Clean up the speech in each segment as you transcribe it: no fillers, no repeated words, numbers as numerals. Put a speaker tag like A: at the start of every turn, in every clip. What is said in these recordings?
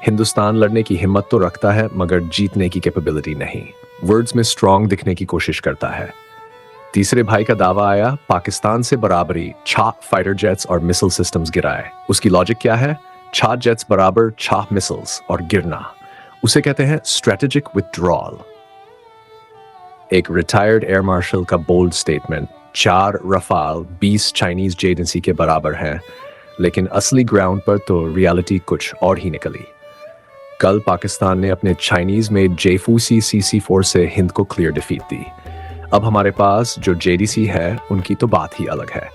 A: हिंदुस्तान लड़ने की हिम्मत तो रखता है मगर जीतने की कैपेबिलिटी नहीं। वर्ड्स में स्ट्रांग दिखने की कोशिश करता है। तीसरे भाई का दावा आया पाकिस्तान से बराबरी, छह फाइटर जेट्स और मिसाइल सिस्टम्स गिराए। उसकी लॉजिक क्या है? छह जेट्स बराबर छह मिसाइल्स और गिरना, उसे कहते हैं स्ट्रेटेजिक विथड्रॉल। एक रिटायर्ड एयर मार्शल का बोल्ड स्टेटमेंट, 4 रफाल 20 चाइनीज जेडेंसी के बराबर हैं, लेकिन असली ग्राउंड पर तो रियलिटी कुछ और ही निकली। कल पाकिस्तान ने अपने चाइनीज मेड जेफूसी CC-4 से हिंद को क्लियर डिफीट दी। अब हमारे पास जो JDC है उनकी तो बात ही अलग है।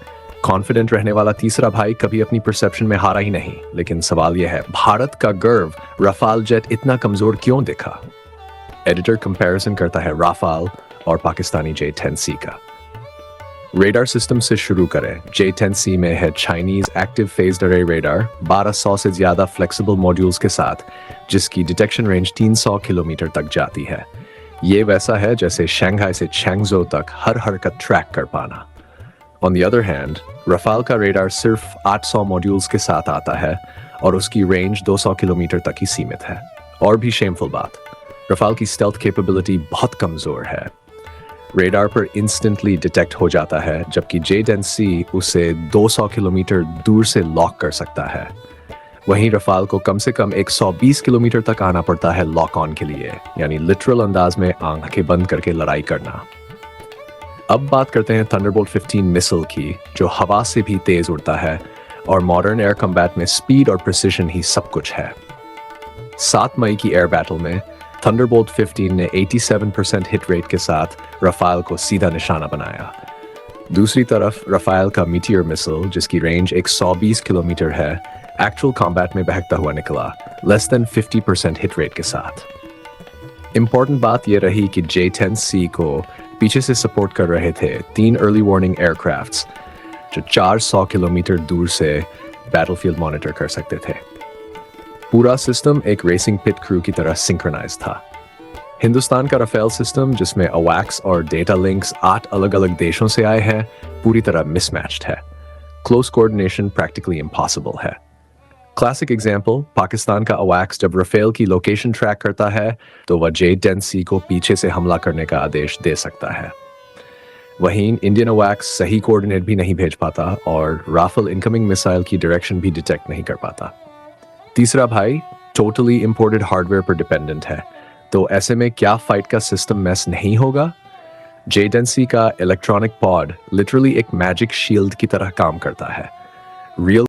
A: कॉन्फिडेंट रहने वाला तीसरा भाई कभी अपनी परसेप्शन में हारा ही नहीं। लेकिन सवाल यह है, भारत का गर्व रफाल जेट इतना कमजोर क्यों दिखा? एडिटर कंपैरिजन करता है राफाल और पाकिस्तानी J-10C का। रेडार सिस्टम से शुरू करें। J-10C में है चाइनीज एक्टिव फेज्ड अरे रेडार 1200 से ज्यादा फ्लेक्सिबल मॉड्यूल्स के साथ, जिसकी डिटेक्शन रेंज 300 किलोमीटर तक जाती है। ये वैसा है जैसे शंघाई से चैंगजो तक हर हरकत ट्रैक कर पाना। On the other hand, Rafale का रेडार सिर्फ 800 मॉड्यूल्स के साथ आता है और उसकी रेंज 200 किलोमीटर तक ही सीमित है। और भी शेमफुल बात, रफाल की स्टेल्थ कैपेबिलिटी बहुत कमजोर है। रेडार पर इंस्टेंटली डिटेक्ट हो जाता है, जबकि J-10C उसे 200 किलोमीटर दूर से लॉक कर सकता है। वहीं रफाल को कम से कम 120 किलोमीटर तक आना पड़ता है लॉक ऑन के लिए, यानी लिटरल अंदाज में आंखें बंद करके लड़ाई करना। अब बात करते हैं थंडरबोल्ट 15 मिसाइल की, जो हवा से भी तेज उड़ता है और मॉडर्न एयर कॉम्बैट में स्पीड और प्रिसिशन ही सब कुछ है। 7 मई की एयर बैटल में थंडरबोल्ट 15 ने 87% हिट रेट के साथ रफाल को सीधा निशाना बनाया। दूसरी तरफ रफाल का मीटियर मिसाइल, जिसकी रेंज 120 किलोमीटर है, एक्चुअल कॉम्बैट में बहकता हुआ निकला, लेस देन 50% हिट रेट के साथ। इंपॉर्टेंट बात यह रही कि J-10C को पीछे से सपोर्ट कर रहे थे 3 अर्ली वार्निंग एयरक्राफ्ट्स, जो 400 किलोमीटर दूर से बैटलफील्ड मॉनिटर कर सकते थे। पूरा सिस्टम एक रेसिंग पिट क्रू की तरह सिंक्रोनाइज था। हिंदुस्तान का राफेल सिस्टम, जिसमें अवैक्स और डेटा लिंक्स 8 अलग अलग देशों से आए हैं, पूरी तरह मिसमैच्ड है। क्लोज कोऑर्डिनेशन प्रैक्टिकली इम्पॉसिबल है। क्लासिक एग्जाम्पल, पाकिस्तान का अवैक्स जब राफेल की लोकेशन ट्रैक करता है तो वह J-10C को पीछे से हमला करने का आदेश दे सकता है। वहीं इंडियन अवैक्स सही कोऑर्डिनेट भी नहीं भेज पाता और राफेल इनकमिंग मिसाइल की डायरेक्शन भी डिटेक्ट नहीं कर पाता। तीसरा भाई टोटली इंपोर्टेड हार्डवेयर पर डिपेंडेंट है, तो ऐसे में क्या फाइट का सिस्टम मैस नहीं होगा? J-10C का इलेक्ट्रॉनिक पॉड लिटरली एक मैजिक शील्ड की तरह काम करता है। रियल